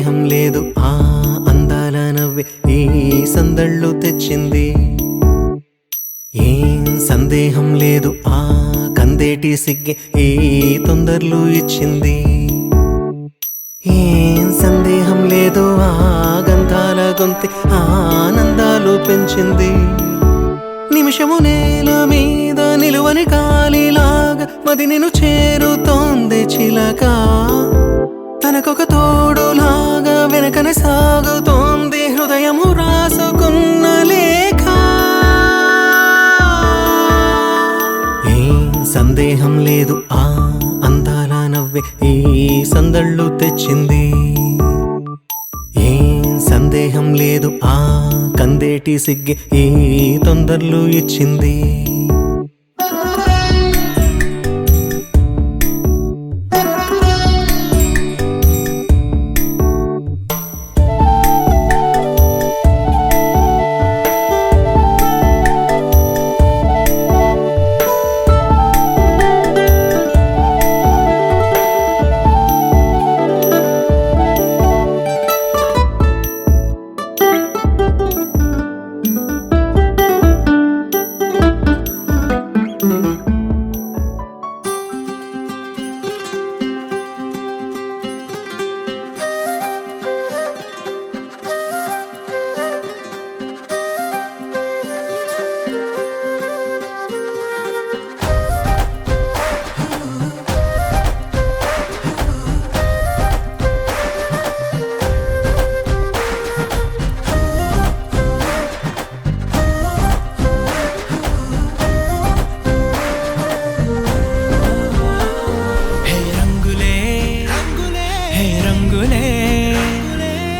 సందేహం లేదు ఆ అందాల నవ్వే ఈ సందళ్ళు తెచ్చింది. ఏం సందేహం లేదు ఆ కందేటి సిగ్గే ఈ తొందరలు ఇచ్చింది. ఏం సందేహం లేదు ఆ గంధాల గొంతి ఆనందాలు పెంచింది. నిమిషము నేల మీద నిలువని గాలిలాగా మది నిన్ను చేరుతోంది చిలక. తనకొక తోడులాగా వెనకనే సాగుతోంది హృదయము రాసుకున్న లేఖ. ఏం సందేహం లేదు ఆ అందాల నవ్వే ఈ సందళ్ళు తెచ్చింది. ఏం సందేహం లేదు ఆ కందేటి సిగ్గే ఈ తొందరలు ఇచ్చింది.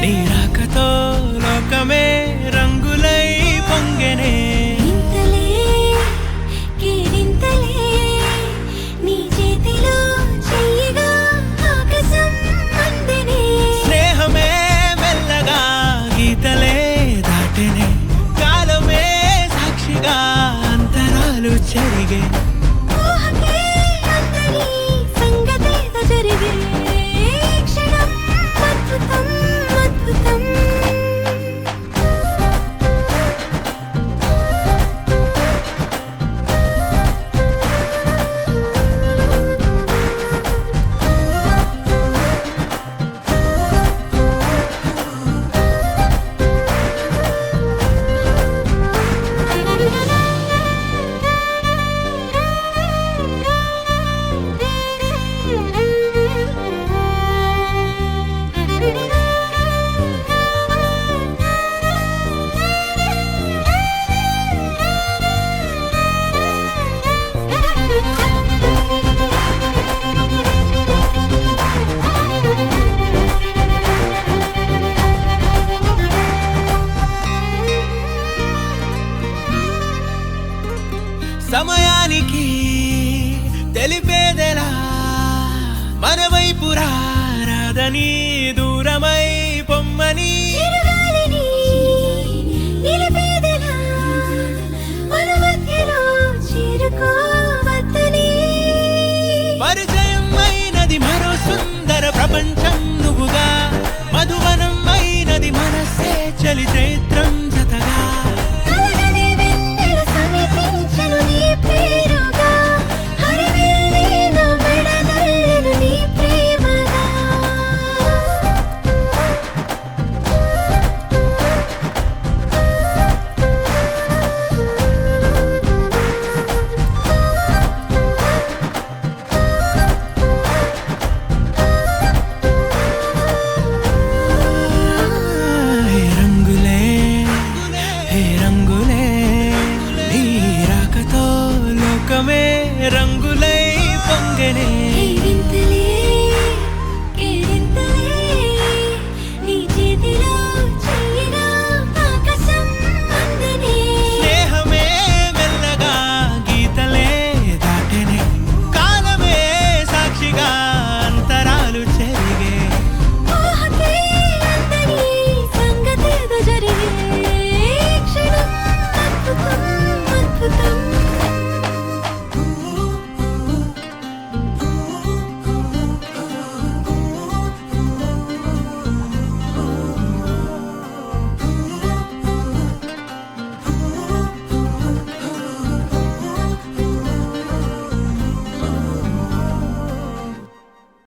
నీ రాకతో లోకమే రంగులై పొంగెనే. ఇంతలే కేరింతలే నీ చేతిలో చెయ్యగా ఆకాశం అందెనే. స్నేహమే మెల్లగా గీతలే దాటెనే. కాలమే సాక్షిగా అంతరాలు చెరిగే. ఊహకే అందని సంగతేదో జరిగే. క్షణం అద్భుతం అద్భుతం. సమయానికి తెలిపేదెలా మన వైపు రాదని దూరమై పొమ్మని. చిరుగాలిని నిలిపేదెలా మన మధ్యలో చేరుకోవద్దని. పరిచయం అయినది మరో సుందర ప్రపంచం నువ్వుగా. మధువనం అయినది మనసే చలి చైత్రం జతగా. కలగని వెన్నెల సమీపించెను నీ పేరుగా. హరివెల్లి నా మెడదల్లెను నీ ప్రేమగా. హే రంగులే హే రంగులే నీ రాకతో లోకమే రంగులై పొంగెనే.